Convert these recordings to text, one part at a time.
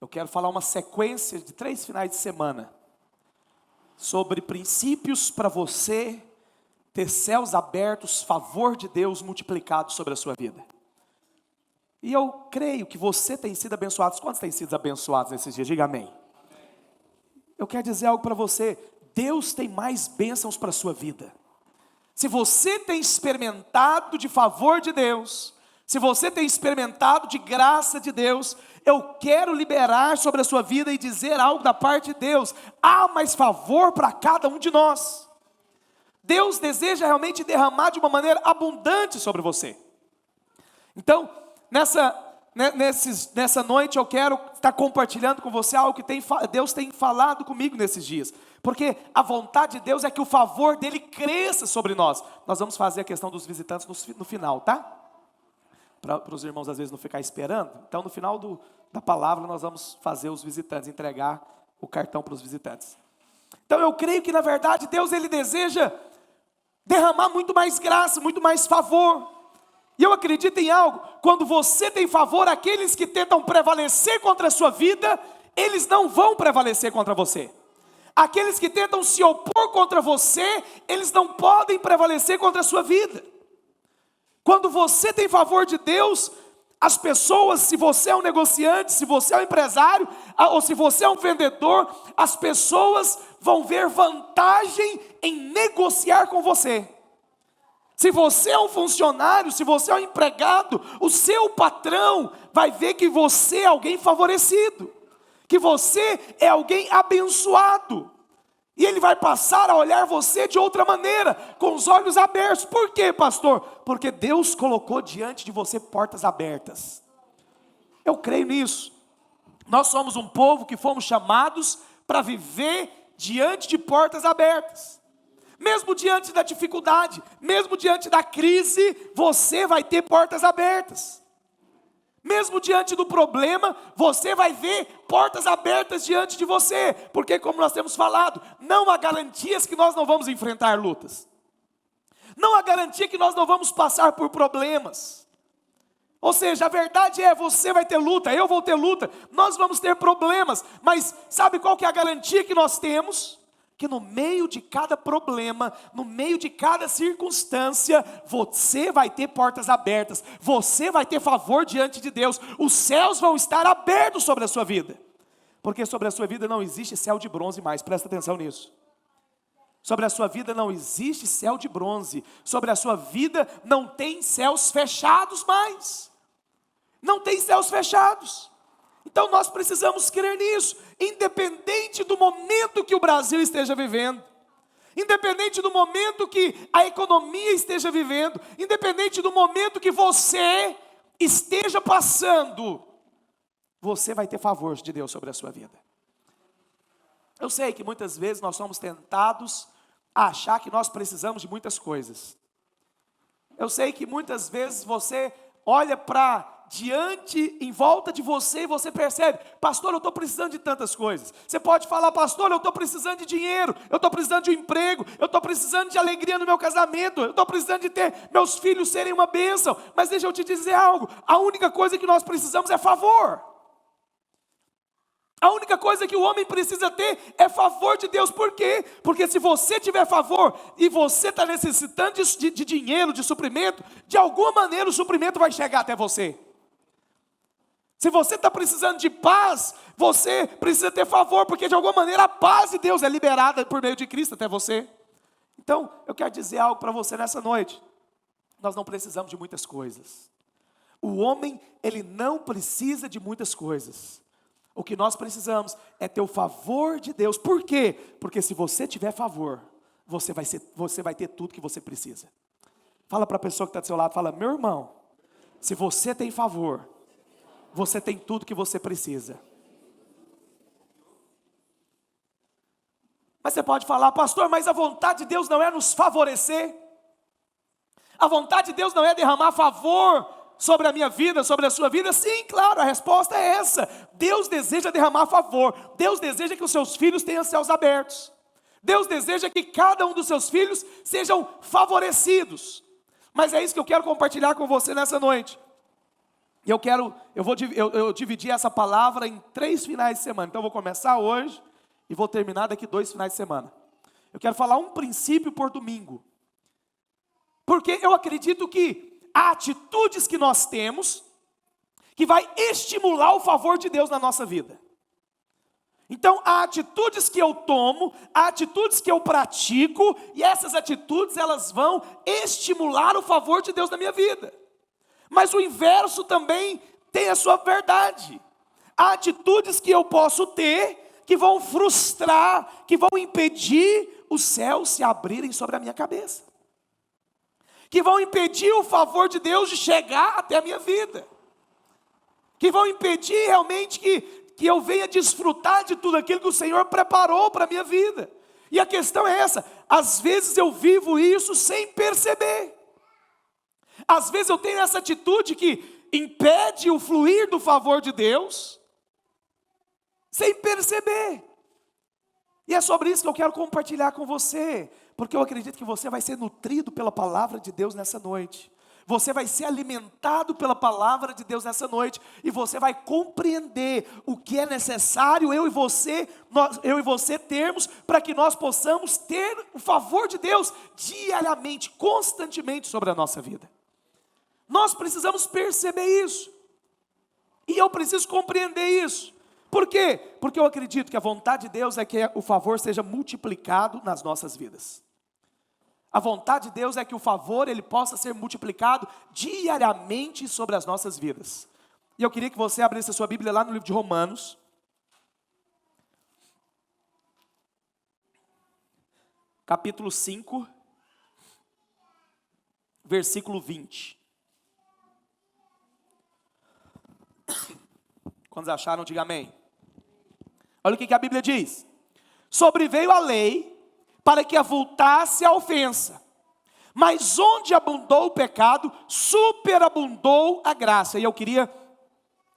eu quero falar uma sequência de 3 finais de semana sobre princípios para você ter céus abertos, favor de Deus multiplicado sobre a sua vida. E eu creio que você tem sido abençoado. Quantos têm sido abençoados nesses dias? Diga amém. Eu quero dizer algo para você. Deus tem mais bênçãos para a sua vida. Se você tem experimentado de favor de Deus, se você tem experimentado de graça de Deus, eu quero liberar sobre a sua vida e dizer algo da parte de Deus. Há mais favor para cada um de nós. Deus deseja realmente derramar de uma maneira abundante sobre você. Então, nessa noite eu quero estar compartilhando com você algo que Deus tem falado comigo nesses dias. Porque a vontade de Deus é que o favor dele cresça sobre nós. Nós vamos fazer a questão dos visitantes no final, tá? Para os irmãos às vezes não ficar esperando. Então no final da palavra nós vamos fazer os visitantes, entregar o cartão para os visitantes. Então eu creio que na verdade Deus ele deseja derramar muito mais graça, muito mais favor. E eu acredito em algo, quando você tem favor, aqueles que tentam prevalecer contra a sua vida, eles não vão prevalecer contra você. Aqueles que tentam se opor contra você, eles não podem prevalecer contra a sua vida. Quando você tem favor de Deus, as pessoas, se você é um negociante, se você é um empresário, ou se você é um vendedor, as pessoas vão ver vantagem em negociar com você. Se você é um funcionário, se você é um empregado, o seu patrão vai ver que você é alguém favorecido, que você é alguém abençoado. E ele vai passar a olhar você de outra maneira, com os olhos abertos. Por quê, pastor? Porque Deus colocou diante de você portas abertas. Eu creio nisso. Nós somos um povo que fomos chamados para viver diante de portas abertas. Mesmo diante da dificuldade, mesmo diante da crise, você vai ter portas abertas. Mesmo diante do problema, você vai ver portas abertas diante de você. Porque como nós temos falado, não há garantias que nós não vamos enfrentar lutas. Não há garantia que nós não vamos passar por problemas. Ou seja, a verdade é, você vai ter luta, eu vou ter luta, nós vamos ter problemas. Mas sabe qual que é a garantia que nós temos? Que no meio de cada problema, no meio de cada circunstância, você vai ter portas abertas, você vai ter favor diante de Deus, os céus vão estar abertos sobre a sua vida, porque sobre a sua vida não existe céu de bronze mais, presta atenção nisso. Sobre a sua vida não existe céu de bronze, sobre a sua vida não tem céus fechados mais, não tem céus fechados. Então nós precisamos crer nisso, independente do momento que o Brasil esteja vivendo, independente do momento que a economia esteja vivendo, independente do momento que você esteja passando, você vai ter favor de Deus sobre a sua vida. Eu sei que muitas vezes nós somos tentados a achar que nós precisamos de muitas coisas. Eu sei que muitas vezes você olha para diante, em volta de você, e você percebe, pastor, eu estou precisando de tantas coisas. Você pode falar, pastor, eu estou precisando de dinheiro, eu estou precisando de um emprego, eu estou precisando de alegria no meu casamento, eu estou precisando de ter meus filhos serem uma bênção. Mas deixa eu te dizer algo, a única coisa que nós precisamos é favor. A única coisa que o homem precisa ter é favor de Deus. Por quê? Porque se você tiver favor e você está necessitando de dinheiro, de suprimento, de alguma maneira o suprimento vai chegar até você. Se você está precisando de paz, você precisa ter favor, porque de alguma maneira a paz de Deus é liberada por meio de Cristo até você. Então, eu quero dizer algo para você nessa noite. Nós não precisamos de muitas coisas. O homem, ele não precisa de muitas coisas. O que nós precisamos é ter o favor de Deus. Por quê? Porque se você tiver favor, você vai ter tudo que você precisa. Fala para a pessoa que está do seu lado, fala, meu irmão, se você tem favor, você tem tudo que você precisa. Mas você pode falar, pastor, mas a vontade de Deus não é nos favorecer? A vontade de Deus não é derramar favor sobre a minha vida, sobre a sua vida? Sim, claro, a resposta é essa. Deus deseja derramar favor. Deus deseja que os seus filhos tenham céus abertos. Deus deseja que cada um dos seus filhos sejam favorecidos. Mas é isso que eu quero compartilhar com você nessa noite. Eu dividi essa palavra em 3 finais de semana. Então eu vou começar hoje e vou terminar daqui 2 finais de semana. Eu quero falar um princípio por domingo. Porque eu acredito que há atitudes que nós temos que vai estimular o favor de Deus na nossa vida. Então há atitudes que eu tomo, há atitudes que eu pratico, e essas atitudes elas vão estimular o favor de Deus na minha vida. Mas o inverso também tem a sua verdade. Há atitudes que eu posso ter que vão frustrar, que vão impedir os céus se abrirem sobre a minha cabeça, que vão impedir o favor de Deus de chegar até a minha vida, que vão impedir realmente que eu venha desfrutar de tudo aquilo que o Senhor preparou para a minha vida. E a questão é essa: às vezes eu vivo isso sem perceber. Às vezes eu tenho essa atitude que impede o fluir do favor de Deus, sem perceber. E é sobre isso que eu quero compartilhar com você, porque eu acredito que você vai ser nutrido pela palavra de Deus nessa noite. Você vai ser alimentado pela palavra de Deus nessa noite, e você vai compreender o que é necessário eu e você termos, para que nós possamos ter o favor de Deus diariamente, constantemente sobre a nossa vida. Nós precisamos perceber isso, e eu preciso compreender isso. Por quê? Porque eu acredito que a vontade de Deus é que o favor seja multiplicado nas nossas vidas. A vontade de Deus é que o favor ele possa ser multiplicado diariamente sobre as nossas vidas. E eu queria que você abrisse a sua Bíblia lá no livro de Romanos, capítulo 5, versículo 20. Quando acharam, diga amém. Olha o que a Bíblia diz: sobreveio a lei para que avultasse a ofensa, mas onde abundou o pecado, superabundou a graça. E eu queria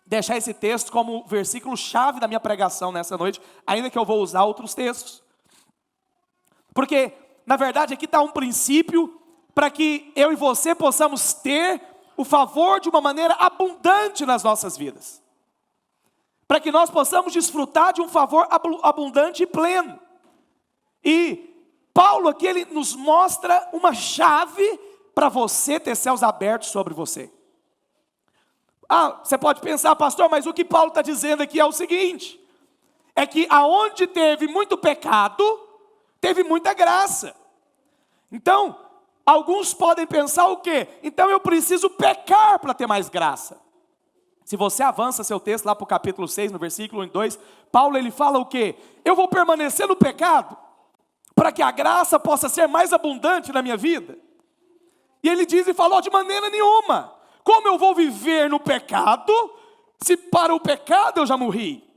deixar esse texto como versículo chave da minha pregação nessa noite, ainda que eu vou usar outros textos, porque na verdade aqui está um princípio para que eu e você possamos ter o favor de uma maneira abundante nas nossas vidas, para que nós possamos desfrutar de um favor abundante e pleno. E Paulo aqui ele nos mostra uma chave para você ter céus abertos sobre você. Você pode pensar, pastor, mas o que Paulo está dizendo aqui é o seguinte: é que aonde teve muito pecado, teve muita graça. Então, alguns podem pensar o quê? Então eu preciso pecar para ter mais graça. Se você avança seu texto lá para o capítulo 6, no versículo 1 e 2, Paulo ele fala o quê? Eu vou permanecer no pecado para que a graça possa ser mais abundante na minha vida. E ele diz e falou: de maneira nenhuma. Como eu vou viver no pecado, se para o pecado eu já morri?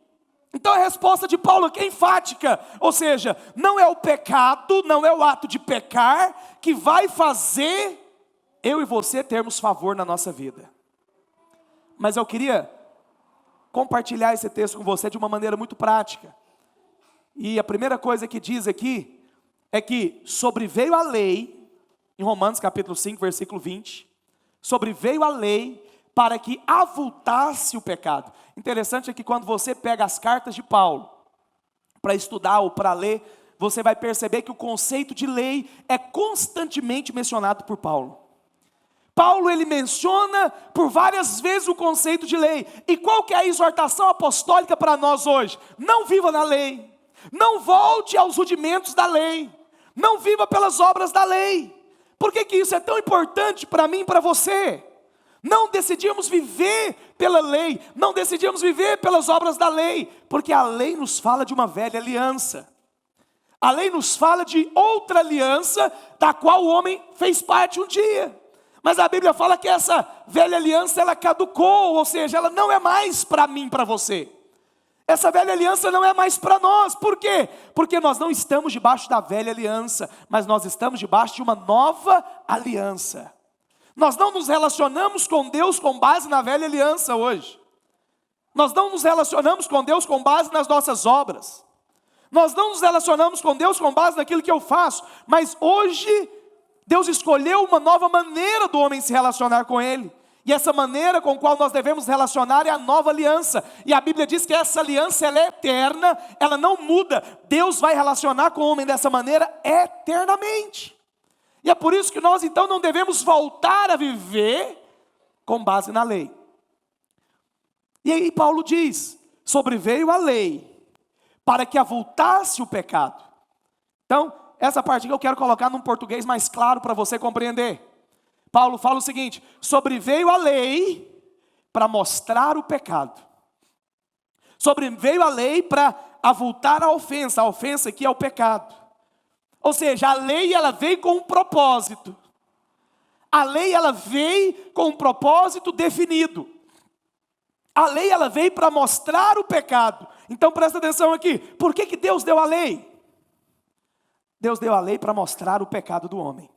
Então a resposta de Paulo aqui é enfática, ou seja, não é o pecado, não é o ato de pecar que vai fazer eu e você termos favor na nossa vida. Mas eu queria compartilhar esse texto com você de uma maneira muito prática. E a primeira coisa que diz aqui é que sobreveio a lei, em Romanos capítulo 5, versículo 20, sobreveio a lei para que avultasse o pecado. Interessante é que quando você pega as cartas de Paulo para estudar ou para ler, você vai perceber que o conceito de lei é constantemente mencionado por Paulo. Paulo ele menciona por várias vezes o conceito de lei. E qual que é a exortação apostólica para nós hoje? Não viva na lei, não volte aos rudimentos da lei, não viva pelas obras da lei. Por que isso é tão importante para mim e para você? Não decidimos viver pela lei, não decidimos viver pelas obras da lei, porque a lei nos fala de uma velha aliança. A lei nos fala de outra aliança, da qual o homem fez parte um dia. Mas a Bíblia fala que essa velha aliança, ela caducou, ou seja, ela não é mais para mim, para você. Essa velha aliança não é mais para nós. Por quê? Porque nós não estamos debaixo da velha aliança, mas nós estamos debaixo de uma nova aliança. Nós não nos relacionamos com Deus com base na velha aliança hoje. Nós não nos relacionamos com Deus com base nas nossas obras. Nós não nos relacionamos com Deus com base naquilo que eu faço. Mas hoje, Deus escolheu uma nova maneira do homem se relacionar com Ele. E essa maneira com a qual nós devemos relacionar é a nova aliança. E a Bíblia diz que essa aliança ela é eterna, ela não muda. Deus vai relacionar com o homem dessa maneira eternamente. E é por isso que nós então não devemos voltar a viver com base na lei. E aí Paulo diz, sobreveio a lei para que avultasse o pecado. Então, essa parte que eu quero colocar num português mais claro para você compreender. Paulo fala o seguinte, sobreveio a lei para mostrar o pecado. Sobreveio a lei para avultar a ofensa aqui é o pecado. Ou seja, a lei ela veio com um propósito. A lei ela veio com um propósito definido. A lei ela veio para mostrar o pecado. Então presta atenção aqui, por que Deus deu a lei? Deus deu a lei para mostrar o pecado do homem.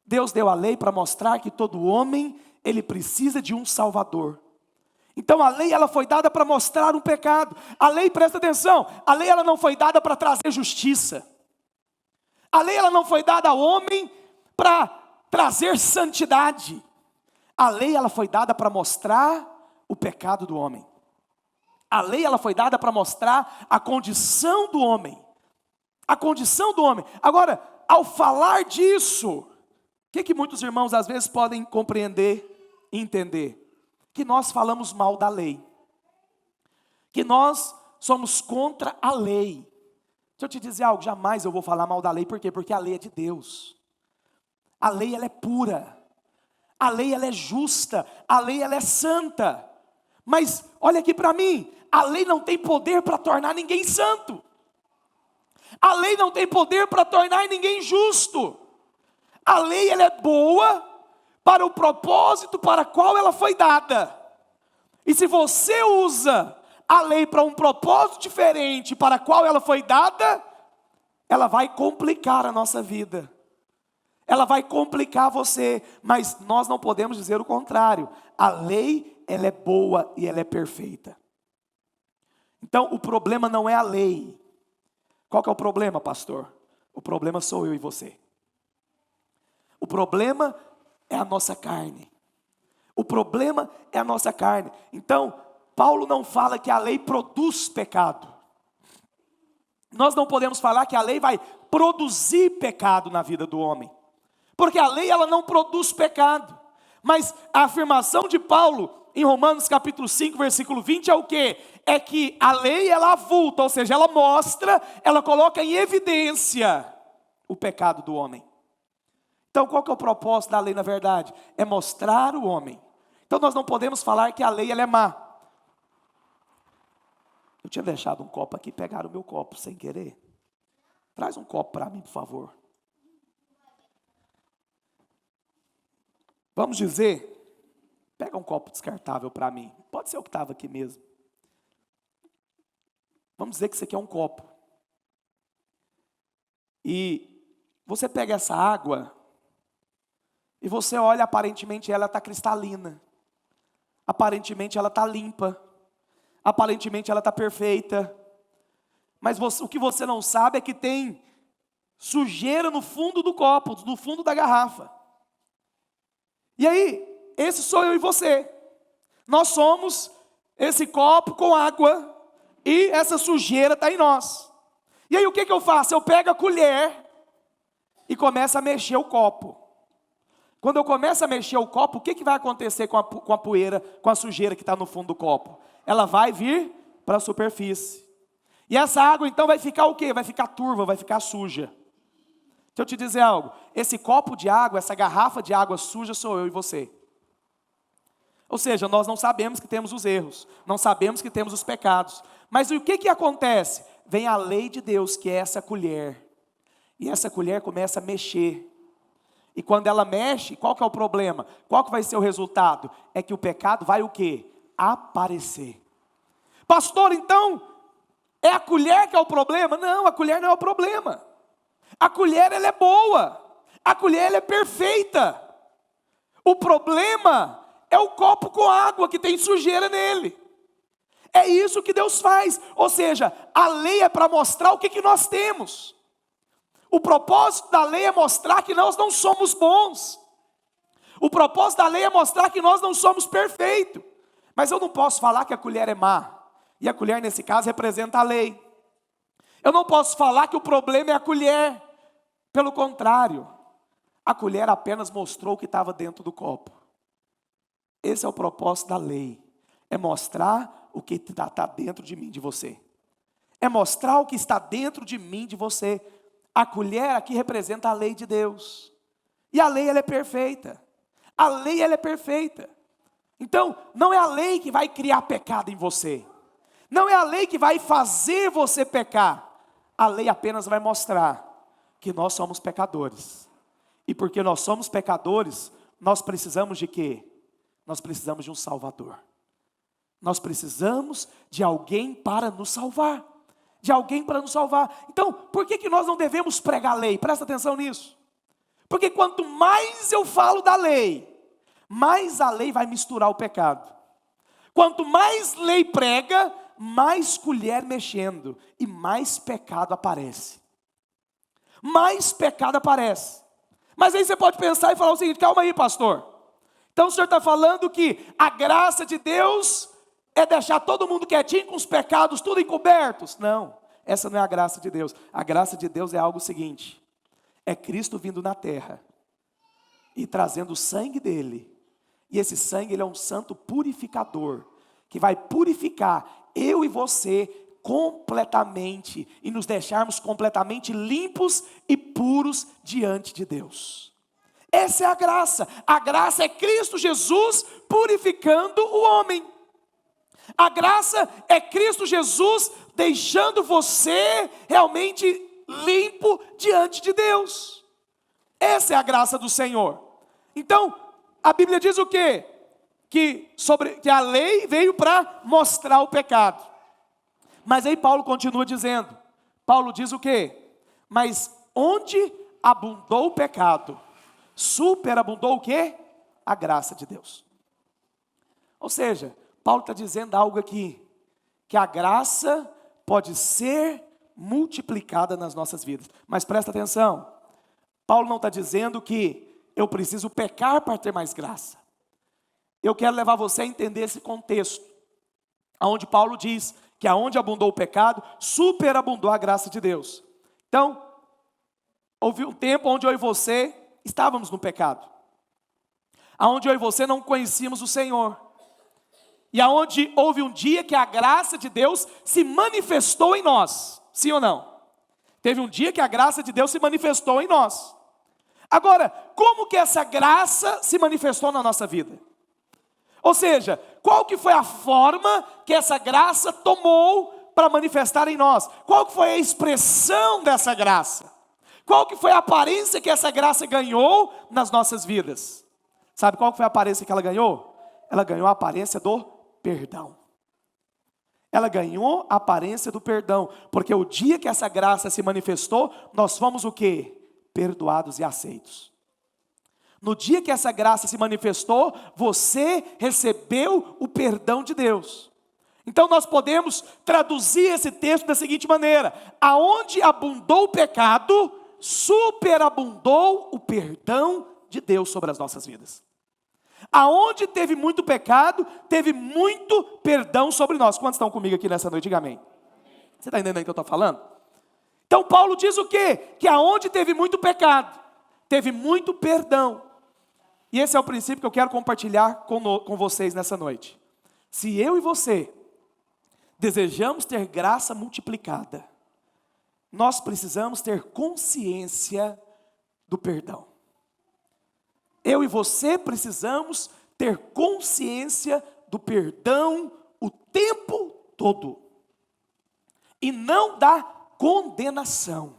Deus deu a lei para mostrar que todo homem, ele precisa de um Salvador. Então a lei ela foi dada para mostrar um pecado. A lei, presta atenção, a lei ela não foi dada para trazer justiça. A lei ela não foi dada ao homem para trazer santidade. A lei ela foi dada para mostrar o pecado do homem. A lei ela foi dada para mostrar a condição do homem. A condição do homem. Agora, ao falar disso, o que muitos irmãos às vezes podem compreender e entender? Que nós falamos mal da lei. Que nós somos contra a lei. Deixa eu te dizer algo, jamais eu vou falar mal da lei. Por quê? Porque a lei é de Deus. A lei ela é pura. A lei ela é justa. A lei ela é santa. Mas olha aqui para mim, a lei não tem poder para tornar ninguém santo. A lei não tem poder para tornar ninguém justo. A lei ela é boa para o propósito para qual ela foi dada. E se você usa a lei para um propósito diferente para qual ela foi dada, ela vai complicar a nossa vida. Ela vai complicar você, mas nós não podemos dizer o contrário. A lei, ela é boa e ela é perfeita. Então, o problema não é a lei. Qual que é o problema, pastor? O problema sou eu e você. O problema é a nossa carne. O problema é a nossa carne. Então, Paulo não fala que a lei produz pecado. Nós não podemos falar que a lei vai produzir pecado na vida do homem. Porque a lei ela não produz pecado. Mas a afirmação de Paulo em Romanos capítulo 5, versículo 20 é o quê? É que a lei ela avulta, ou seja, ela mostra, ela coloca em evidência o pecado do homem. Então qual que é o propósito da lei na verdade? É mostrar o homem. Então nós não podemos falar que a lei ela é má. Eu tinha deixado um copo aqui, pegaram o meu copo sem querer. Traz um copo para mim, por favor. Vamos dizer, pega um copo descartável para mim. Pode ser o que estava aqui mesmo. Vamos dizer que isso aqui é um copo. E você pega essa água e você olha, aparentemente ela está cristalina. Aparentemente ela está limpa. Aparentemente ela está perfeita. Mas o que você não sabe é que tem sujeira no fundo do copo, no fundo da garrafa. E aí, esse sou eu e você. Nós somos esse copo com água e essa sujeira está em nós. E aí o que eu faço? Eu pego a colher e começo a mexer o copo. Quando eu começo a mexer o copo, o que vai acontecer com a poeira, com a sujeira que está no fundo do copo? Ela vai vir para a superfície. E essa água então vai ficar o quê? Vai ficar turva, vai ficar suja. Deixa eu te dizer algo. Esse copo de água, essa garrafa de água suja sou eu e você. Ou seja, nós não sabemos que temos os erros. Não sabemos que temos os pecados. Mas o que acontece? Vem a lei de Deus, que é essa colher. E essa colher começa a mexer. E quando ela mexe, qual que é o problema? Qual que vai ser o resultado? É que o pecado vai o quê? Aparecer. Pastor, então, é a colher que é o problema? Não, a colher não é o problema. A colher ela é boa. A colher ela é perfeita. O problema é o copo com água que tem sujeira nele. É isso que Deus faz. Ou seja, a lei é para mostrar o que nós temos. O propósito da lei é mostrar que nós não somos bons. O propósito da lei é mostrar que nós não somos perfeitos. Mas eu não posso falar que a colher é má. E a colher, nesse caso, representa a lei. Eu não posso falar que o problema é a colher. Pelo contrário, a colher apenas mostrou o que estava dentro do copo. Esse é o propósito da lei. É mostrar o que está dentro de mim, de você. É mostrar o que está dentro de mim, de você. A colher aqui representa a lei de Deus. E a lei, ela é perfeita. A lei, ela é perfeita. Então, não é a lei que vai criar pecado em você. Não é a lei que vai fazer você pecar. A lei apenas vai mostrar que nós somos pecadores. E porque nós somos pecadores, nós precisamos de quê? Nós precisamos de um Salvador. Nós precisamos de alguém para nos salvar. De alguém para nos salvar. Então, por que nós não devemos pregar a lei? Presta atenção nisso. Porque quanto mais eu falo da lei, mais a lei vai misturar o pecado. Quanto mais lei prega, mais colher mexendo e mais pecado aparece. Mais pecado aparece. Mas aí você pode pensar e falar o seguinte: calma aí, pastor. Então o senhor está falando que a graça de Deus é deixar todo mundo quietinho com os pecados tudo encobertos? Não, essa não é a graça de Deus. A graça de Deus é algo seguinte: é Cristo vindo na terra e trazendo o sangue dele. E esse sangue, ele é um santo purificador, que vai purificar eu e você completamente e nos deixarmos completamente limpos e puros diante de Deus. Essa é a graça. A graça é Cristo Jesus purificando o homem. A graça é Cristo Jesus deixando você realmente limpo diante de Deus. Essa é a graça do Senhor. Então, a Bíblia diz o quê? Que a lei veio para mostrar o pecado. Mas aí Paulo continua dizendo. Paulo diz o quê? Mas onde abundou o pecado, superabundou o quê? A graça de Deus. Ou seja, Paulo está dizendo algo aqui, que a graça pode ser multiplicada nas nossas vidas. Mas presta atenção, Paulo não está dizendo que eu preciso pecar para ter mais graça. Eu quero levar você a entender esse contexto, onde Paulo diz que aonde abundou o pecado, superabundou a graça de Deus. Então, houve um tempo onde eu e você estávamos no pecado, aonde eu e você não conhecíamos o Senhor, e aonde houve um dia que a graça de Deus se manifestou em nós, sim ou não? Teve um dia que a graça de Deus se manifestou em nós. Agora, como que essa graça se manifestou na nossa vida? Ou seja, qual que foi a forma que essa graça tomou para manifestar em nós? Qual que foi a expressão dessa graça? Qual que foi a aparência que essa graça ganhou nas nossas vidas? Sabe qual que foi a aparência que ela ganhou? Ela ganhou a aparência do perdão. Ela ganhou a aparência do perdão, porque o dia que essa graça se manifestou, nós fomos o quê? Perdoados e aceitos. No dia que essa graça se manifestou, você recebeu o perdão de Deus. Então nós podemos traduzir esse texto da seguinte maneira: aonde abundou o pecado, superabundou o perdão de Deus sobre as nossas vidas. Aonde teve muito pecado, teve muito perdão sobre nós. Quantos estão comigo aqui nessa noite? Diga amém. Você está entendendo o que eu estou falando? Então Paulo diz o quê? Que aonde teve muito pecado, teve muito perdão. E esse é o princípio que eu quero compartilhar com vocês nessa noite. Se eu e você desejamos ter graça multiplicada, nós precisamos ter consciência do perdão. Eu e você precisamos ter consciência do perdão o tempo todo. E não da condenação.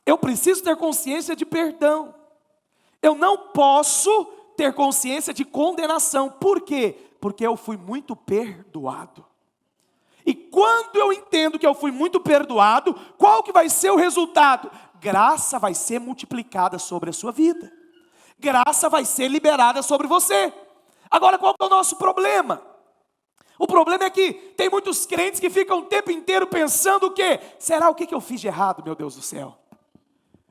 Eu preciso ter consciência de perdão. Eu não posso ter consciência de condenação. Por quê? Porque eu fui muito perdoado. E quando eu entendo que eu fui muito perdoado, qual que vai ser o resultado? Graça vai ser multiplicada sobre a sua vida. Graça vai ser liberada sobre você. Agora, qual que é o nosso problema? O problema é que tem muitos crentes que ficam o tempo inteiro pensando o quê? Será o que eu fiz de errado, meu Deus do céu?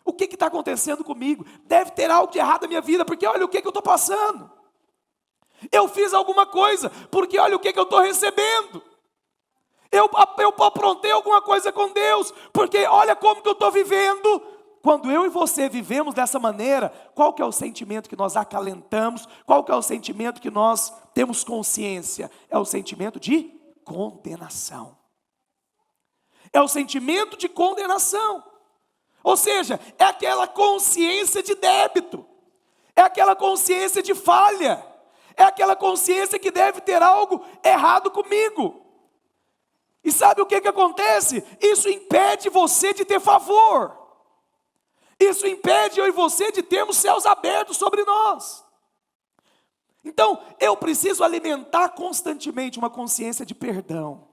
O que está acontecendo comigo? Deve ter algo de errado na minha vida, porque olha o que eu estou passando. Eu fiz alguma coisa, porque olha o que eu estou recebendo. Eu aprontei alguma coisa com Deus, porque olha como que eu estou vivendo. Quando eu e você vivemos dessa maneira, qual que é o sentimento que nós acalentamos? Qual que é o sentimento que nós temos consciência? É o sentimento de condenação. É o sentimento de condenação. Ou seja, é aquela consciência de débito. É aquela consciência de falha. É aquela consciência que deve ter algo errado comigo. E sabe o que acontece? Isso impede você de ter favor. Isso impede eu e você de termos céus abertos sobre nós. Então, eu preciso alimentar constantemente uma consciência de perdão.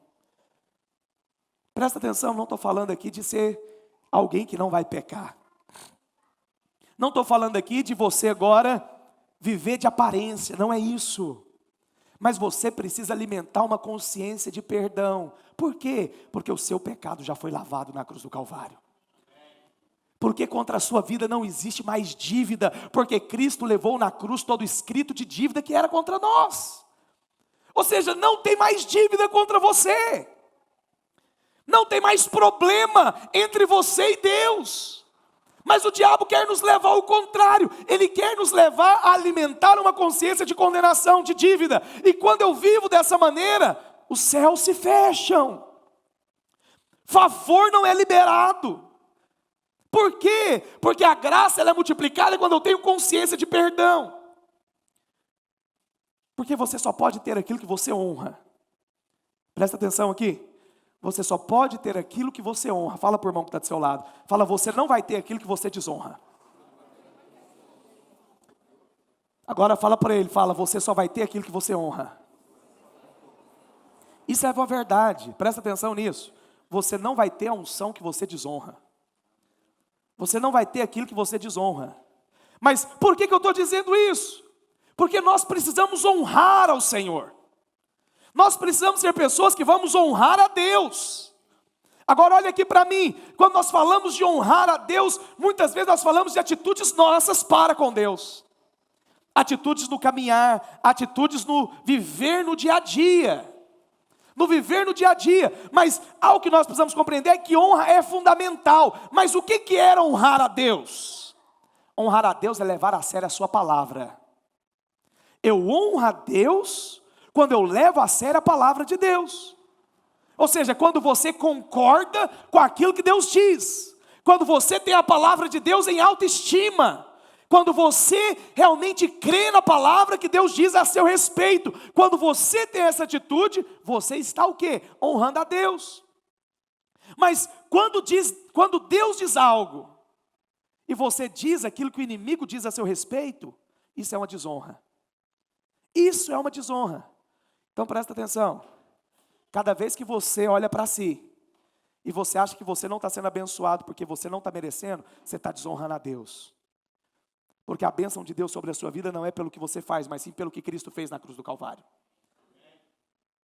Presta atenção, não estou falando aqui de ser alguém que não vai pecar. Não estou falando aqui de você agora viver de aparência, não é isso. Mas você precisa alimentar uma consciência de perdão. Por quê? Porque o seu pecado já foi lavado na cruz do Calvário. Porque contra a sua vida não existe mais dívida, porque Cristo levou na cruz todo o escrito de dívida que era contra nós. Ou seja, não tem mais dívida contra você. Não tem mais problema entre você e Deus. Mas o diabo quer nos levar ao contrário. Ele quer nos levar a alimentar uma consciência de condenação, de dívida. E quando eu vivo dessa maneira, os céus se fecham. Favor não é liberado. Por quê? Porque a graça ela é multiplicada quando eu tenho consciência de perdão. Porque você só pode ter aquilo que você honra. Presta atenção aqui. Você só pode ter aquilo que você honra. Fala para o irmão que está do seu lado. Fala, você não vai ter aquilo que você desonra. Agora fala para ele, fala, você só vai ter aquilo que você honra. Isso é uma verdade, presta atenção nisso. Você não vai ter a unção que você desonra. Você não vai ter aquilo que você desonra. Mas por que eu estou dizendo isso? Porque nós precisamos honrar ao Senhor. Nós precisamos ser pessoas que vamos honrar a Deus. Agora olha aqui para mim, quando nós falamos de honrar a Deus, muitas vezes nós falamos de atitudes nossas para com Deus. Atitudes no caminhar, atitudes no viver no dia a dia. No viver no dia a dia, mas algo que nós precisamos compreender é que honra é fundamental. Mas o que era honrar a Deus? Honrar a Deus é levar a sério a sua palavra. Eu honro a Deus quando eu levo a sério a palavra de Deus. Ou seja, quando você concorda com aquilo que Deus diz. Quando você tem a palavra de Deus em autoestima. Quando você realmente crê na palavra que Deus diz a seu respeito. Quando você tem essa atitude, você está o quê? Honrando a Deus. Mas quando Deus diz algo, e você diz aquilo que o inimigo diz a seu respeito, isso é uma desonra. Isso é uma desonra. Então presta atenção. Cada vez que você olha para si, e você acha que você não está sendo abençoado porque você não está merecendo, você está desonrando a Deus. Porque a bênção de Deus sobre a sua vida não é pelo que você faz, mas sim pelo que Cristo fez na cruz do Calvário.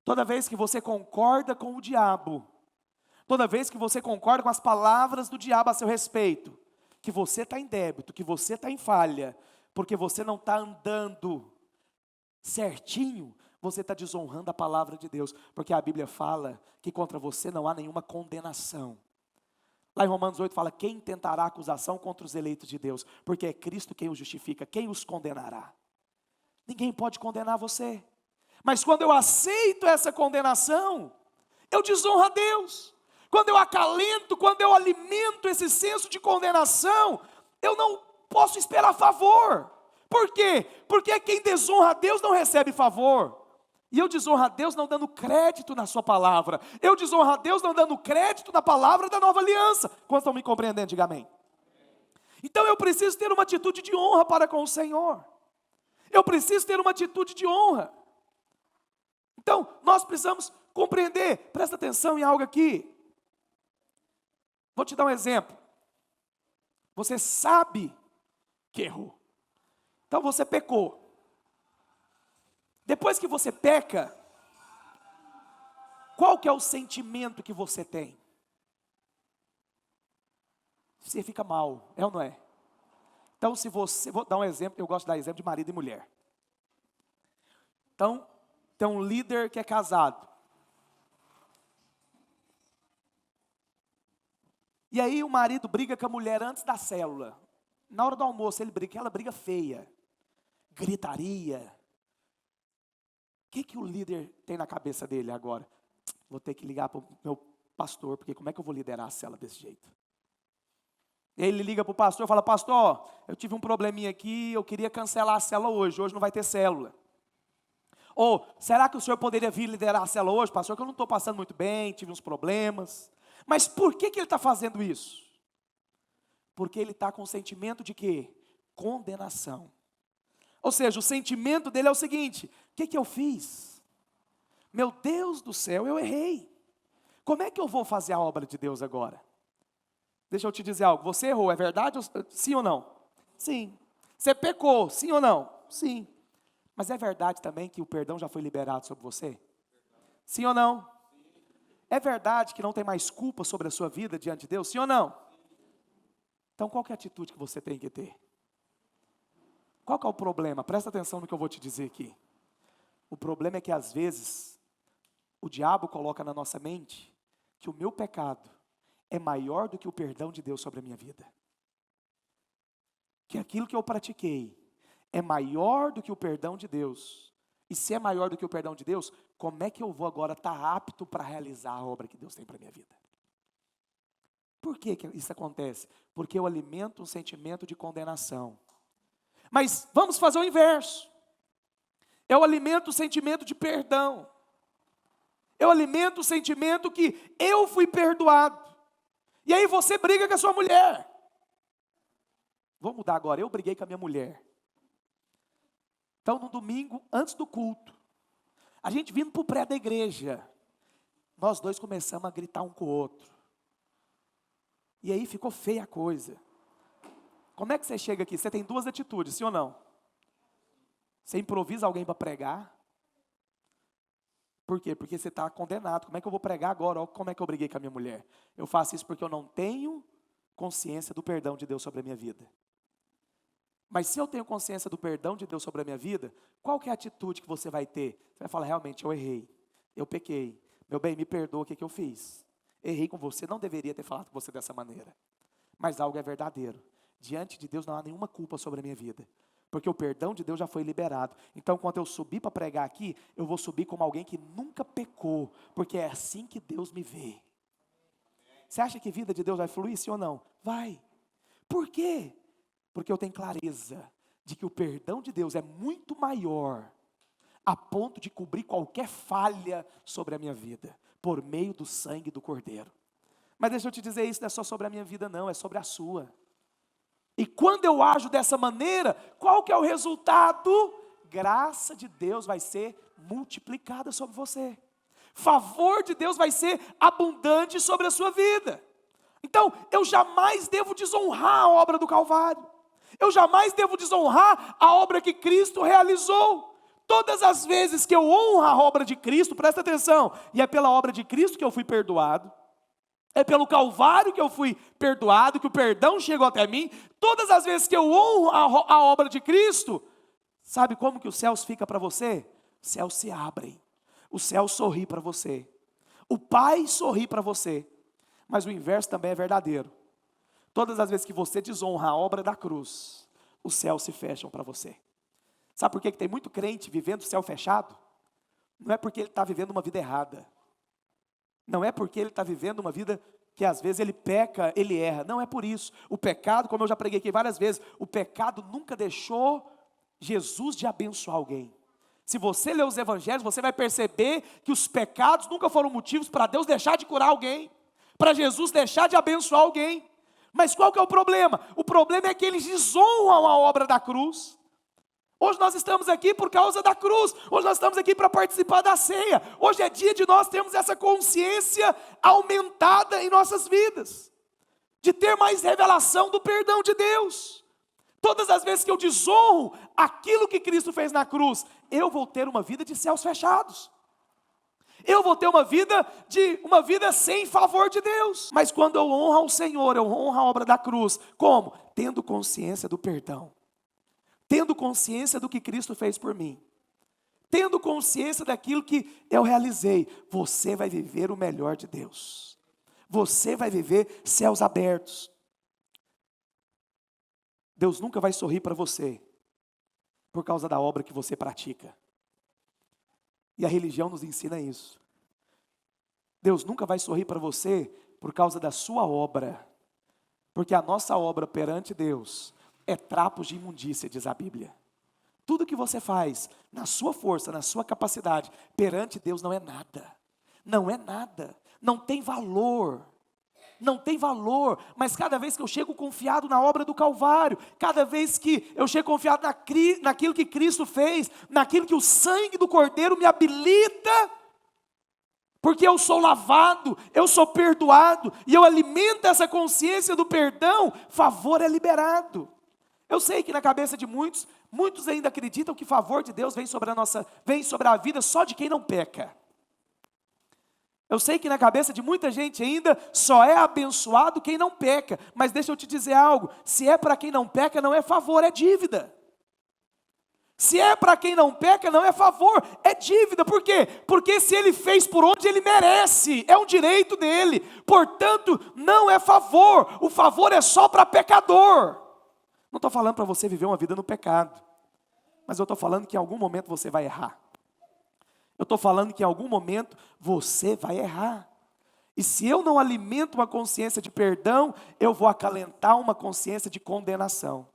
Toda vez que você concorda com o diabo, toda vez que você concorda com as palavras do diabo a seu respeito, que você está em débito, que você está em falha, porque você não está andando certinho, você está desonrando a palavra de Deus, porque a Bíblia fala que contra você não há nenhuma condenação. Lá em Romanos 8 fala, quem tentará acusação contra os eleitos de Deus? Porque é Cristo quem os justifica, quem os condenará? Ninguém pode condenar você. Mas quando eu aceito essa condenação, eu desonro a Deus. Quando eu acalento, quando eu alimento esse senso de condenação, eu não posso esperar favor. Por quê? Porque quem desonra a Deus não recebe favor. E eu desonro a Deus não dando crédito na sua palavra. Eu desonro a Deus não dando crédito na palavra da nova aliança. Quantos estão me compreendendo? Diga amém. Então eu preciso ter uma atitude de honra para com o Senhor. Eu preciso ter uma atitude de honra. Então nós precisamos compreender. Presta atenção em algo aqui. Vou te dar um exemplo. Você sabe que errou. Então você pecou. Depois que você peca, qual que é o sentimento que você tem? você fica mal, é ou não é? Então, se você, vou dar um exemplo, eu gosto de dar exemplo de marido e mulher. Então, tem um líder que é casado. E aí o marido briga com a mulher antes da célula. Na hora do almoço ele briga, aquela briga feia. Gritaria. O que o líder tem na cabeça dele agora? Vou ter que ligar para o meu pastor, porque como é que eu vou liderar a célula desse jeito? Ele liga para o pastor e fala, pastor, eu tive um probleminha aqui, eu queria cancelar a célula hoje não vai ter célula. Ou, será que o senhor poderia vir liderar a célula hoje, pastor, que eu não estou passando muito bem, tive uns problemas. Mas por que ele está fazendo isso? Porque ele está com o sentimento de quê? Condenação. Ou seja, o sentimento dele é o seguinte, o que eu fiz? Meu Deus do céu, eu errei. Como é que eu vou fazer a obra de Deus agora? Deixa eu te dizer algo, você errou, é verdade? Sim ou não? Sim. Você pecou, sim ou não? Sim. Mas é verdade também que o perdão já foi liberado sobre você? Sim ou não? É verdade que não tem mais culpa sobre a sua vida diante de Deus? Sim ou não? Então qual que é a atitude que você tem que ter? Qual que é o problema? Presta atenção no que eu vou te dizer aqui. O problema é que às vezes o diabo coloca na nossa mente que o meu pecado é maior do que o perdão de Deus sobre a minha vida. Que aquilo que eu pratiquei é maior do que o perdão de Deus. E se é maior do que o perdão de Deus, como é que eu vou agora estar apto para realizar a obra que Deus tem para a minha vida? Por que isso acontece? Porque eu alimento um sentimento de condenação. Mas vamos fazer o inverso. Eu alimento o sentimento de perdão. Eu alimento o sentimento que eu fui perdoado. E aí você briga com a sua mulher. Vou mudar agora, eu briguei com a minha mulher. Então no domingo, antes do culto, a gente vindo para o pré da igreja, nós dois começamos a gritar um com o outro. E aí ficou feia a coisa. Como é que você chega aqui? Você tem duas atitudes, sim ou não? Você improvisa alguém para pregar. Por quê? Porque você está condenado. Como é que eu vou pregar agora? Olha como é que eu briguei com a minha mulher. Eu faço isso porque eu não tenho consciência do perdão de Deus sobre a minha vida. Mas se eu tenho consciência do perdão de Deus sobre a minha vida, qual que é a atitude que você vai ter? Você vai falar, realmente, eu errei, eu pequei. Meu bem, me perdoa, o que eu fiz? Errei com você, não deveria ter falado com você dessa maneira. Mas algo é verdadeiro. Diante de Deus não há nenhuma culpa sobre a minha vida. Porque o perdão de Deus já foi liberado. Então, quando eu subir para pregar aqui, eu vou subir como alguém que nunca pecou. Porque é assim que Deus me vê. Você acha que a vida de Deus vai fluir, sim ou não? Vai. Por quê? Porque eu tenho clareza de que o perdão de Deus é muito maior, a ponto de cobrir qualquer falha sobre a minha vida, por meio do sangue do Cordeiro. Mas deixa eu te dizer, isso não é só sobre a minha vida não, é sobre a sua. E quando eu ajo dessa maneira, qual que é o resultado? Graça de Deus vai ser multiplicada sobre você. Favor de Deus vai ser abundante sobre a sua vida. Então, eu jamais devo desonrar a obra do Calvário. Eu jamais devo desonrar a obra que Cristo realizou. Todas as vezes que eu honro a obra de Cristo, presta atenção, e é pela obra de Cristo que eu fui perdoado, é pelo Calvário que eu fui perdoado, que o perdão chegou até mim. Todas as vezes que eu honro a obra de Cristo, sabe como que os céus ficam para você? Os céus se abrem, o céu sorri para você, o Pai sorri para você, mas o inverso também é verdadeiro. Todas as vezes que você desonra a obra da cruz, os céus se fecham para você. Sabe por que tem muito crente vivendo o céu fechado? Não é porque ele está vivendo uma vida errada. Não é porque ele está vivendo uma vida que às vezes ele peca, ele erra. Não é por isso. O pecado, como eu já preguei aqui várias vezes, o pecado nunca deixou Jesus de abençoar alguém. Se você ler os evangelhos, você vai perceber que os pecados nunca foram motivos para Deus deixar de curar alguém, para Jesus deixar de abençoar alguém. Mas qual que é o problema? O problema é que eles desonram a obra da cruz. Hoje nós estamos aqui por causa da cruz. Hoje nós estamos aqui para participar da ceia. Hoje é dia de nós termos essa consciência aumentada em nossas vidas, de ter mais revelação do perdão de Deus. Todas as vezes que eu desonro aquilo que Cristo fez na cruz, eu vou ter uma vida de céus fechados. eu vou ter uma vida sem favor de Deus. Mas quando eu honro ao Senhor, eu honro a obra da cruz. Como? Tendo consciência do perdão. Tendo consciência do que Cristo fez por mim. Tendo consciência daquilo que eu realizei. Você vai viver o melhor de Deus. Você vai viver céus abertos. Deus nunca vai sorrir para você por causa da obra que você pratica. E a religião nos ensina isso. Deus nunca vai sorrir para você por causa da sua obra. Porque a nossa obra perante Deus é trapos de imundícia, diz a Bíblia. Tudo que você faz, na sua força, na sua capacidade, perante Deus não é nada. Não é nada. Não tem valor. Não tem valor, mas cada vez que eu chego confiado na obra do Calvário, cada vez que eu chego confiado naquilo que Cristo fez, naquilo que o sangue do Cordeiro me habilita, porque eu sou lavado, eu sou perdoado, e eu alimento essa consciência do perdão, favor é liberado. Eu sei que na cabeça de muitos ainda acreditam que favor de Deus vem sobre a vida só de quem não peca. Eu sei que na cabeça de muita gente ainda só é abençoado quem não peca. Mas deixa eu te dizer algo. Se é para quem não peca, não é favor, é dívida. Se é para quem não peca, não é favor, é dívida. Por quê? Porque se ele fez por onde ele merece, é um direito dele. Portanto, não é favor. O favor é só para pecador. Não estou falando para você viver uma vida no pecado. Mas eu estou falando que em algum momento você vai errar. Eu estou falando que em algum momento você vai errar. E se eu não alimento uma consciência de perdão, eu vou acalentar uma consciência de condenação.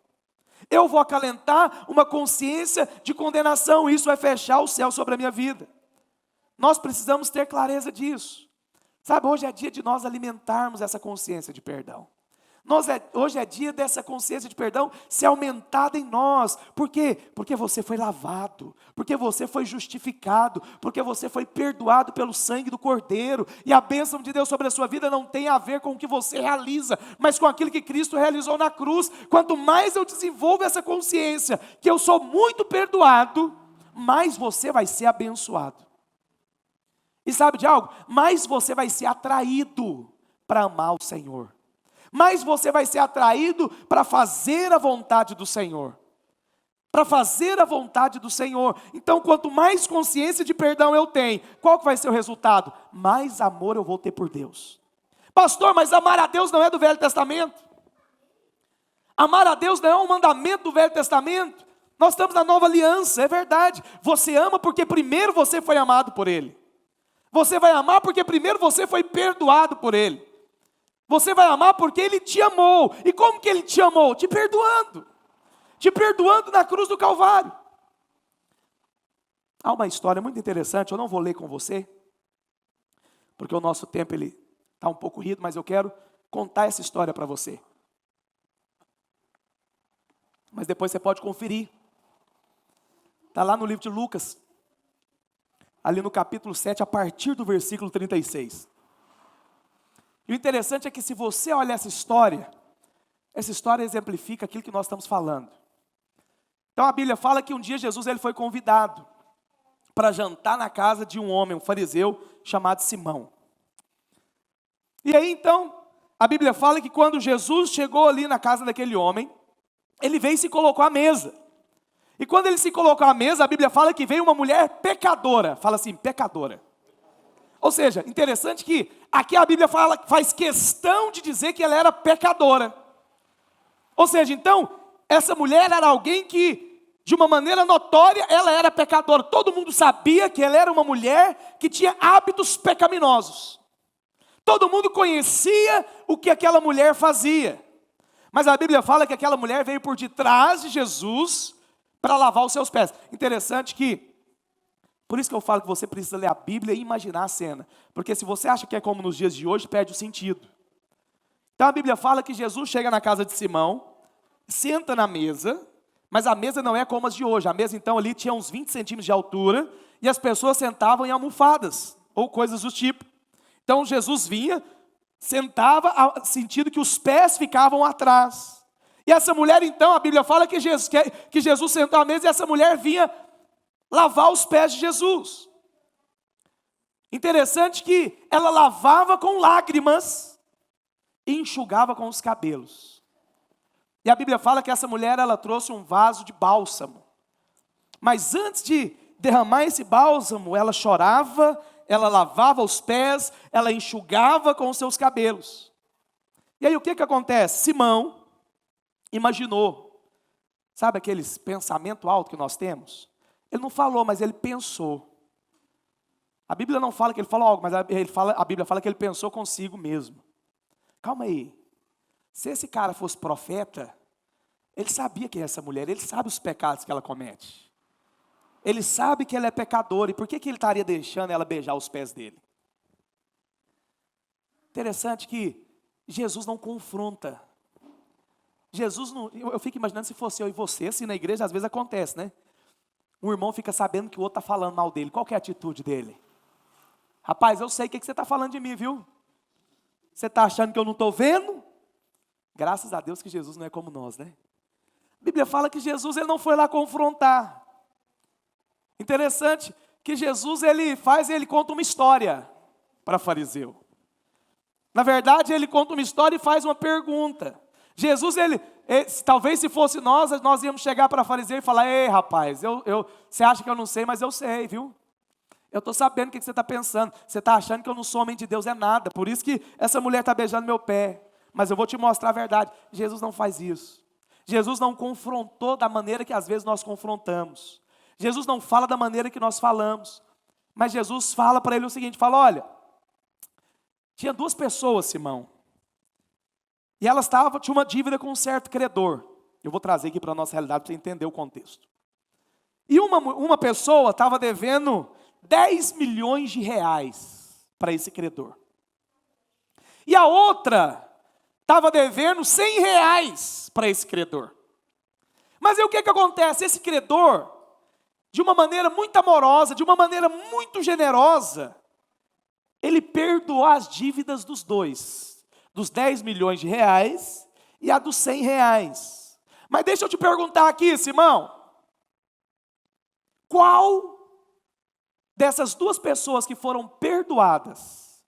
Eu vou acalentar uma consciência de condenação. Isso vai fechar o céu sobre a minha vida. Nós precisamos ter clareza disso. Sabe, hoje é dia de nós alimentarmos essa consciência de perdão. Hoje é dia dessa consciência de perdão ser aumentada em nós. Por quê? Porque você foi lavado, porque você foi justificado, porque você foi perdoado pelo sangue do Cordeiro. E a bênção de Deus sobre a sua vida não tem a ver com o que você realiza, mas com aquilo que Cristo realizou na cruz. Quanto mais eu desenvolvo essa consciência que eu sou muito perdoado, mais você vai ser abençoado. E sabe de algo? Mais você vai ser atraído para amar o Senhor. Mas você vai ser atraído para fazer a vontade do Senhor. Para fazer a vontade do Senhor. Então, quanto mais consciência de perdão eu tenho, qual que vai ser o resultado? Mais amor eu vou ter por Deus. Pastor, mas amar a Deus não é do Velho Testamento? Amar a Deus não é um mandamento do Velho Testamento? Nós estamos na nova aliança, é verdade. Você ama porque primeiro você foi amado por Ele. Você vai amar porque primeiro você foi perdoado por Ele. Você vai amar porque Ele te amou. E como que Ele te amou? Te perdoando. Te perdoando na cruz do Calvário. Há uma história muito interessante, eu não vou ler com você, porque o nosso tempo está um pouco corrido, mas eu quero contar essa história para você. Mas depois você pode conferir. Está lá no livro de Lucas, ali no capítulo 7, a partir do versículo 36. E o interessante é que se você olha essa história exemplifica aquilo que nós estamos falando. Então a Bíblia fala que um dia Jesus ele foi convidado para jantar na casa de um homem, um fariseu, chamado Simão. E aí então, a Bíblia fala que quando Jesus chegou ali na casa daquele homem, ele veio e se colocou à mesa. E quando ele se colocou à mesa, a Bíblia fala que veio uma mulher pecadora. Fala assim, pecadora. Ou seja, interessante que aqui a Bíblia faz questão de dizer que ela era pecadora. Ou seja, então, essa mulher era alguém que, de uma maneira notória, ela era pecadora. Todo mundo sabia que ela era uma mulher que tinha hábitos pecaminosos. Todo mundo conhecia o que aquela mulher fazia. Mas a Bíblia fala que aquela mulher veio por detrás de Jesus para lavar os seus pés. Interessante que, por isso que eu falo que você precisa ler a Bíblia e imaginar a cena. Porque se você acha que é como nos dias de hoje, perde o sentido. Então a Bíblia fala que Jesus chega na casa de Simão, senta na mesa, mas a mesa não é como as de hoje. A mesa então ali tinha uns 20 centímetros de altura, e as pessoas sentavam em almofadas, ou coisas do tipo. Então Jesus vinha, sentava, sentindo que os pés ficavam atrás. E essa mulher então, a Bíblia fala que Jesus sentou à mesa e essa mulher vinha lavar os pés de Jesus. Interessante que ela lavava com lágrimas e enxugava com os cabelos. E a Bíblia fala que essa mulher, ela trouxe um vaso de bálsamo. Mas antes de derramar esse bálsamo, ela chorava, ela lavava os pés, ela enxugava com os seus cabelos. E aí o que acontece? Simão imaginou, sabe aqueles pensamento alto que nós temos? Ele não falou, mas ele pensou. A Bíblia não fala que ele falou algo, mas a Bíblia fala que ele pensou consigo mesmo. Calma aí, se esse cara fosse profeta, ele sabia quem é essa mulher, ele sabe os pecados que ela comete. Ele sabe que ela é pecadora, e por que ele estaria deixando ela beijar os pés dele? Interessante que Jesus não confronta. Jesus não, eu fico imaginando se fosse eu e você, assim na igreja às vezes acontece, né? Um irmão fica sabendo que o outro está falando mal dele, qual que é a atitude dele? Rapaz, eu sei o que você está falando de mim, viu? Você está achando que eu não estou vendo? Graças a Deus que Jesus não é como nós, né? A Bíblia fala que Jesus ele não foi lá confrontar. Interessante que Jesus ele conta uma história para fariseu. Na verdade, ele conta uma história e faz uma pergunta. Jesus, talvez se fosse nós íamos chegar para fariseu e falar: ei rapaz, você acha que eu não sei, mas eu sei, viu? Eu estou sabendo o que você está pensando. Você está achando que eu não sou homem de Deus, é nada. Por isso que essa mulher está beijando meu pé. Mas eu vou te mostrar a verdade. Jesus não faz isso. Jesus não confrontou da maneira que às vezes nós confrontamos. Jesus não fala da maneira que nós falamos. Mas Jesus fala para ele o seguinte, fala: olha, tinha duas pessoas, Simão. E elas tinham uma dívida com um certo credor. Eu vou trazer aqui para a nossa realidade para você entender o contexto. E uma pessoa estava devendo 10 milhões de reais para esse credor. E a outra estava devendo 100 reais para esse credor. Mas aí o que acontece? Esse credor, de uma maneira muito amorosa, de uma maneira muito generosa, ele perdoou as dívidas dos dois, dos 10 milhões de reais e a dos 100 reais. Mas deixa eu te perguntar aqui, Simão, qual dessas duas pessoas que foram perdoadas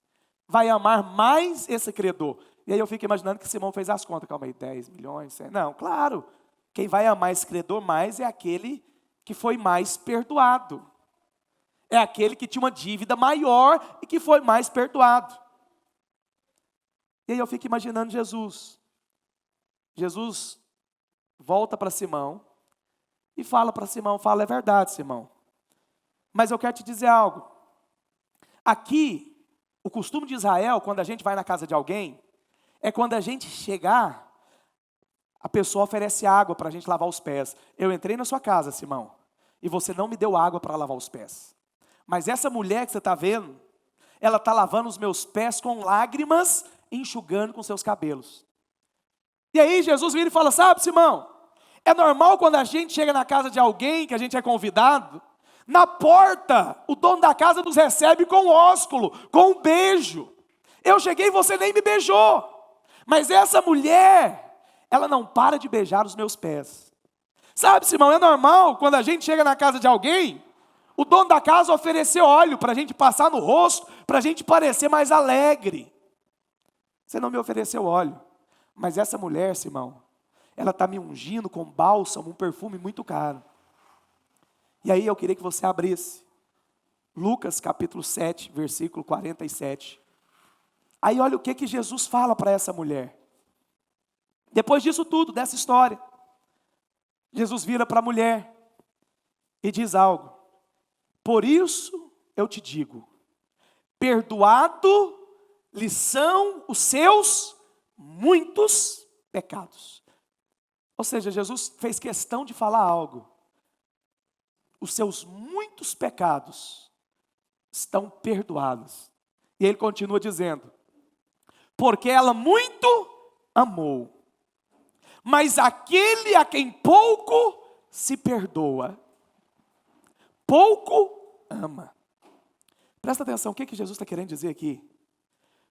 vai amar mais esse credor? E aí eu fico imaginando que Simão fez as contas. Calma aí, 10 milhões, 100. Não, claro, quem vai amar esse credor mais é aquele que foi mais perdoado. É aquele que tinha uma dívida maior e que foi mais perdoado. E aí eu fico imaginando Jesus. Jesus volta para Simão e fala para Simão, é verdade, Simão. Mas eu quero te dizer algo. Aqui, o costume de Israel, quando a gente vai na casa de alguém, é quando a gente chegar, a pessoa oferece água para a gente lavar os pés. Eu entrei na sua casa, Simão, e você não me deu água para lavar os pés. Mas essa mulher que você está vendo, ela está lavando os meus pés com lágrimas, enxugando com seus cabelos. E aí Jesus vira e fala: sabe, Simão, é normal quando a gente chega na casa de alguém, que a gente é convidado, na porta, o dono da casa nos recebe com um ósculo, com um beijo. Eu cheguei e você nem me beijou. Mas essa mulher, ela não para de beijar os meus pés. Sabe, Simão, é normal quando a gente chega na casa de alguém, o dono da casa oferecer óleo para a gente passar no rosto, para a gente parecer mais alegre. Você não me ofereceu óleo, mas essa mulher, Simão, ela está me ungindo com bálsamo, um perfume muito caro. E aí eu queria que você abrisse Lucas capítulo 7, versículo 47. Aí olha o que Jesus fala para essa mulher. Depois disso tudo, dessa história, Jesus vira para a mulher e diz algo. Por isso eu te digo, perdoado lhe são os seus muitos pecados. Ou seja, Jesus fez questão de falar algo. Os seus muitos pecados estão perdoados. E ele continua dizendo, porque ela muito amou. Mas aquele a quem pouco se perdoa, pouco ama. Presta atenção, o que Jesus está querendo dizer aqui?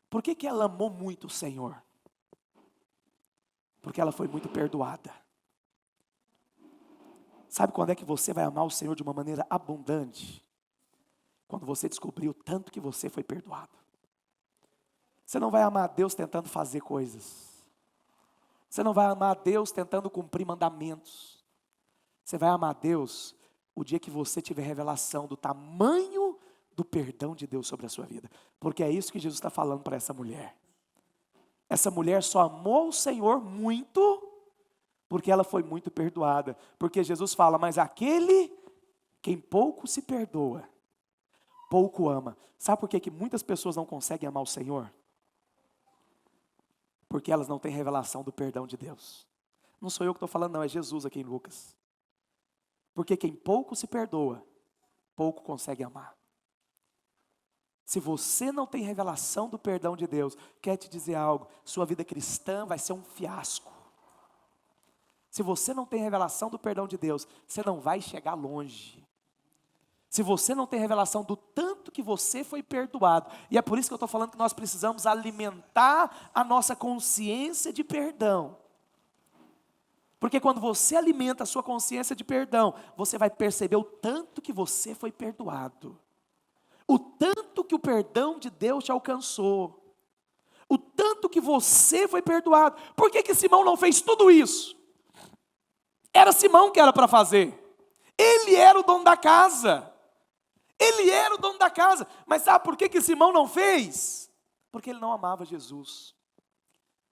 Por que ela amou muito o Senhor? Porque ela foi muito perdoada. Sabe quando é que você vai amar o Senhor de uma maneira abundante? quando você descobrir o tanto que você foi perdoado. Você não vai amar Deus tentando fazer coisas. Você não vai amar Deus tentando cumprir mandamentos. Você vai amar Deus o dia que você tiver revelação do tamanho do perdão de Deus sobre a sua vida. Porque é isso que Jesus está falando para essa mulher. Essa mulher só amou o Senhor muito porque ela foi muito perdoada. Porque Jesus fala, mas aquele quem pouco se perdoa, pouco ama. Sabe por que muitas pessoas não conseguem amar o Senhor? Porque elas não têm revelação do perdão de Deus. Não sou eu que estou falando não, é Jesus aqui em Lucas. Porque quem pouco se perdoa, pouco consegue amar. Se você não tem revelação do perdão de Deus, quer te dizer algo, sua vida cristã vai ser um fiasco. Se você não tem revelação do perdão de Deus, você não vai chegar longe. Se você não tem revelação do tanto que você foi perdoado, e é por isso que eu estou falando que nós precisamos alimentar a nossa consciência de perdão. Porque quando você alimenta a sua consciência de perdão, você vai perceber o tanto que você foi perdoado. O tanto que o perdão de Deus te alcançou. O tanto que você foi perdoado. Por que Simão não fez tudo isso? Era Simão que era para fazer. Ele era o dono da casa. Ele era o dono da casa. Mas sabe por que Simão não fez? Porque ele não amava Jesus.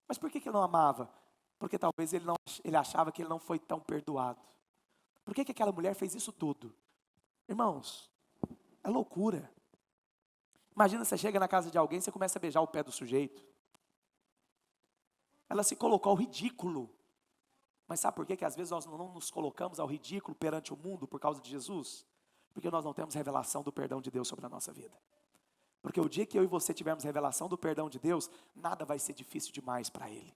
Mas por que ele não amava? Porque talvez ele achava que ele não foi tão perdoado. Por que aquela mulher fez isso tudo? Irmãos, é loucura. Imagina você chega na casa de alguém e você começa a beijar o pé do sujeito. Ela se colocou ao ridículo. Mas sabe por que às vezes nós não nos colocamos ao ridículo perante o mundo por causa de Jesus? Porque nós não temos revelação do perdão de Deus sobre a nossa vida. Porque o dia que eu e você tivermos revelação do perdão de Deus, nada vai ser difícil demais para Ele.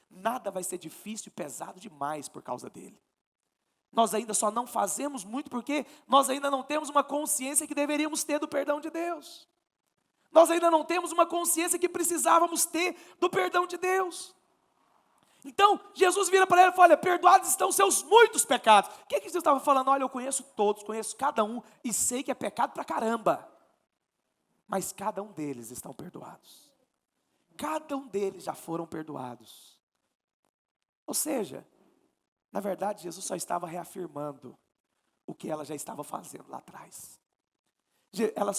Nada vai ser difícil e pesado demais por causa dele. Nós ainda só não fazemos muito porque nós ainda não temos uma consciência que deveríamos ter do perdão de Deus. Nós ainda não temos uma consciência que precisávamos ter do perdão de Deus. Então, Jesus vira para ela e fala, olha, perdoados estão seus muitos pecados. O que Jesus estava falando? Olha, eu conheço todos, conheço cada um e sei que é pecado pra caramba. Mas cada um deles estão perdoados. Cada um deles já foram perdoados. Ou seja, na verdade, Jesus só estava reafirmando o que ela já estava fazendo lá atrás.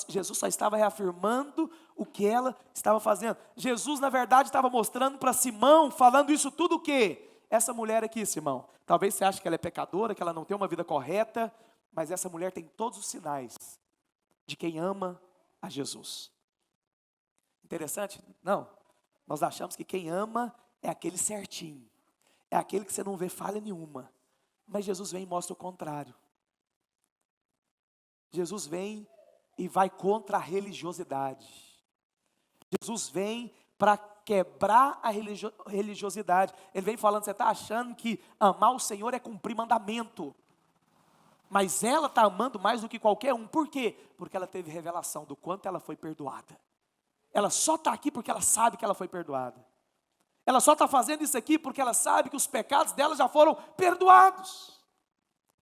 Jesus só estava reafirmando o que ela estava fazendo. Jesus, na verdade, estava mostrando para Simão, falando isso tudo o quê? Essa mulher aqui, Simão, talvez você ache que ela é pecadora, que ela não tem uma vida correta, mas essa mulher tem todos os sinais de quem ama a Jesus. Interessante? Não. Nós achamos que quem ama é aquele certinho. É aquele que você não vê falha nenhuma. Mas Jesus vem e mostra o contrário. Jesus vem e vai contra a religiosidade. Jesus vem para quebrar a religiosidade. Ele vem falando, você está achando que amar o Senhor é cumprir mandamento. Mas ela está amando mais do que qualquer um. Por quê? Porque ela teve revelação do quanto ela foi perdoada. Ela só está aqui porque ela sabe que ela foi perdoada. Ela só está fazendo isso aqui porque ela sabe que os pecados dela já foram perdoados.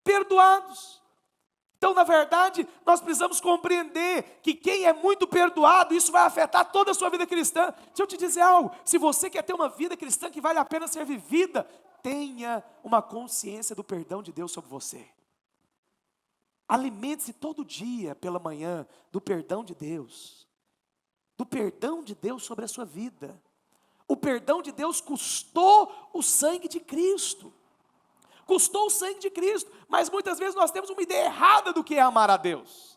Perdoados. Então, na verdade, nós precisamos compreender que quem é muito perdoado, isso vai afetar toda a sua vida cristã. Deixa eu te dizer algo, se você quer ter uma vida cristã que vale a pena ser vivida, tenha uma consciência do perdão de Deus sobre você. Alimente-se todo dia, pela manhã, do perdão de Deus. Do perdão de Deus sobre a sua vida. O perdão de Deus custou o sangue de Cristo. Custou o sangue de Cristo, mas muitas vezes nós temos uma ideia errada do que é amar a Deus.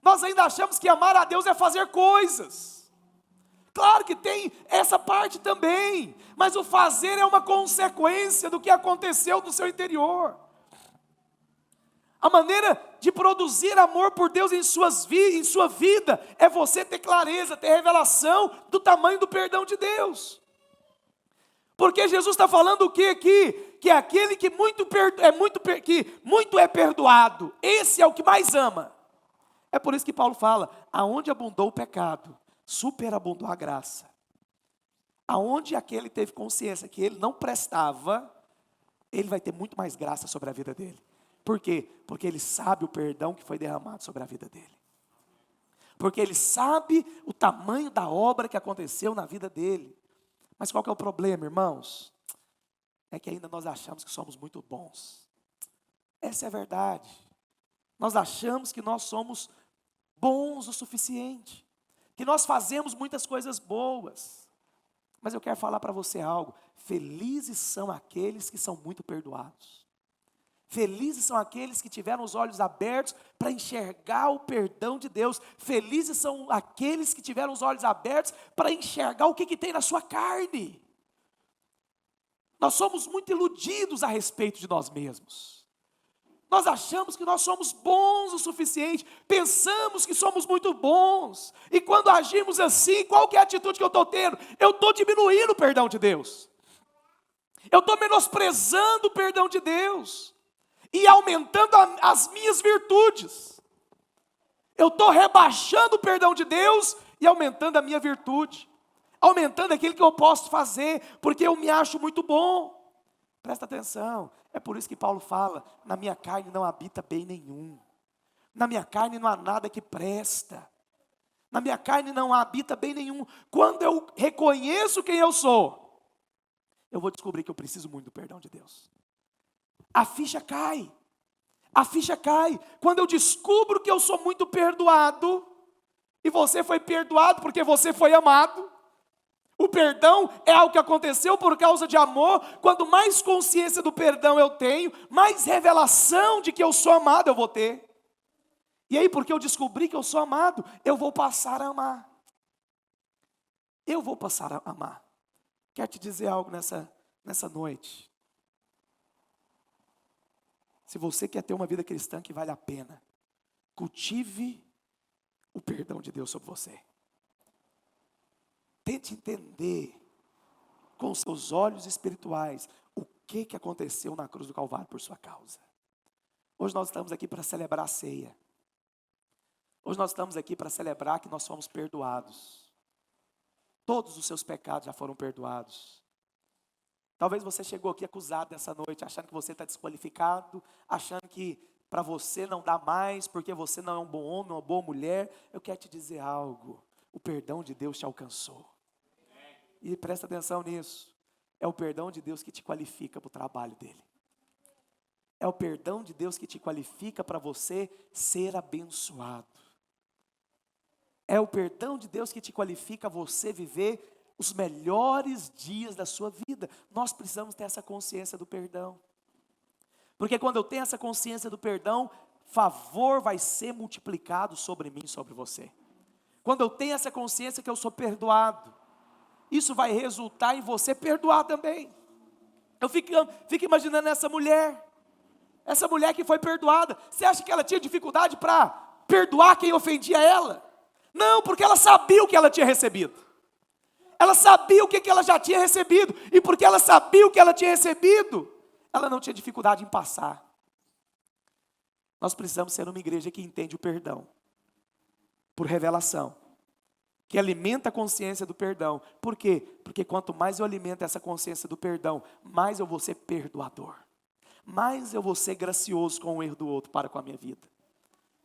Nós ainda achamos que amar a Deus é fazer coisas. Claro que tem essa parte também, mas o fazer é uma consequência do que aconteceu no seu interior. A maneira de produzir amor por Deus em sua vida é você ter clareza, ter revelação do tamanho do perdão de Deus. Porque Jesus está falando o que aqui? Que é aquele que muito é perdoado, esse é o que mais ama. É por isso que Paulo fala, aonde abundou o pecado, superabundou a graça. Aonde aquele teve consciência que ele não prestava, ele vai ter muito mais graça sobre a vida dele. Por quê? Porque ele sabe o perdão que foi derramado sobre a vida dele. porque Ele sabe o tamanho da obra que aconteceu na vida dele. Mas qual que é o problema, irmãos? É que ainda nós achamos que somos muito bons. Essa é a verdade. Nós achamos que nós somos bons o suficiente, que nós fazemos muitas coisas boas. Mas eu quero falar para você algo: felizes são aqueles que são muito perdoados. Felizes são aqueles que tiveram os olhos abertos para enxergar o perdão de Deus. Felizes são aqueles que tiveram os olhos abertos para enxergar o que tem na sua carne. Nós somos muito iludidos a respeito de nós mesmos. Nós achamos que nós somos bons o suficiente, pensamos que somos muito bons. E quando agimos assim, qual que é a atitude que eu estou tendo? Eu estou diminuindo o perdão de Deus. Eu estou menosprezando o perdão de Deus. E aumentando as minhas virtudes. Eu estou rebaixando o perdão de Deus e aumentando a minha virtude. Aumentando aquilo que eu posso fazer, porque eu me acho muito bom. Presta atenção, é por isso que Paulo fala: na minha carne não habita bem nenhum. Na minha carne não há nada que presta. Na minha carne não habita bem nenhum. Quando eu reconheço quem eu sou, eu vou descobrir que eu preciso muito do perdão de Deus. A ficha cai. A ficha cai. Quando eu descubro que eu sou muito perdoado, e você foi perdoado porque você foi amado. O perdão é algo que aconteceu por causa de amor. Quando mais consciência do perdão eu tenho, mais revelação de que eu sou amado eu vou ter. E aí, porque eu descobri que eu sou amado, eu vou passar a amar. Eu vou passar a amar. Quero te dizer algo nessa noite. Se você quer ter uma vida cristã que vale a pena, cultive o perdão de Deus sobre você. Tente entender com os seus olhos espirituais o que aconteceu na cruz do Calvário por sua causa. Hoje nós estamos aqui para celebrar a ceia. Hoje nós estamos aqui para celebrar que nós fomos perdoados. Todos os seus pecados já foram perdoados. Talvez você chegou aqui acusado nessa noite, achando que você está desqualificado, achando que para você não dá mais, porque você não é um bom homem, uma boa mulher. Eu quero te dizer algo: o perdão de Deus te alcançou. E presta atenção nisso. É o perdão de Deus que te qualifica para o trabalho dele. É o perdão de Deus que te qualifica para você ser abençoado. É o perdão de Deus que te qualifica a você viver os melhores dias da sua vida. Nós precisamos ter essa consciência do perdão. Porque quando eu tenho essa consciência do perdão, favor vai ser multiplicado sobre mim e sobre você. Quando eu tenho essa consciência que eu sou perdoado, isso vai resultar em você perdoar também. Eu fico imaginando essa mulher que foi perdoada. Você acha que ela tinha dificuldade para perdoar quem ofendia ela? Não, porque ela sabia o que ela tinha recebido. Ela sabia o que ela já tinha recebido. E porque ela sabia o que ela tinha recebido, ela não tinha dificuldade em passar. Nós precisamos ser uma igreja que entende o perdão por revelação, que alimenta a consciência do perdão. Por quê? Porque quanto mais eu alimento essa consciência do perdão, mais eu vou ser perdoador, mais eu vou ser gracioso com o erro do outro para com a minha vida.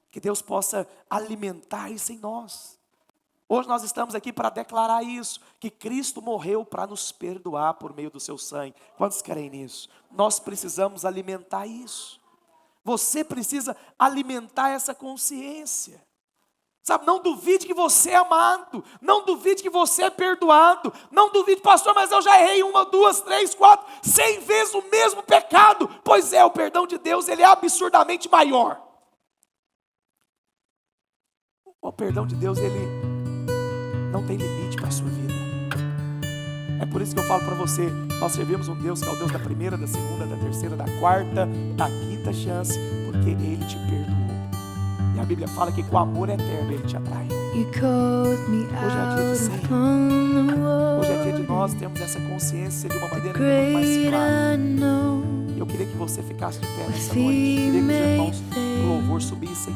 Que Deus possa alimentar isso em nós. Hoje nós estamos aqui para declarar isso, que Cristo morreu para nos perdoar por meio do seu sangue. Quantos creem nisso? Nós precisamos alimentar isso. Você precisa alimentar essa consciência. Sabe, não duvide que você é amado, não duvide que você é perdoado, não duvide: pastor, mas eu já errei 1, 2, 3, 4, 100 vezes o mesmo pecado. Pois é, o perdão de Deus, ele é absurdamente maior. O perdão de Deus, ele não tem limite para a sua vida. É por isso que eu falo para você: nós servimos um Deus que é o Deus da primeira, da segunda, da terceira, da quarta, da quinta chance, porque Ele te perdoou. E a Bíblia fala que com amor eterno Ele te atrai. Hoje é dia de ceia. Hoje é dia de nós termos essa consciência de uma maneira muito mais clara. E eu queria que você ficasse de pé nessa noite. Eu queria que os irmãos do louvor subissem.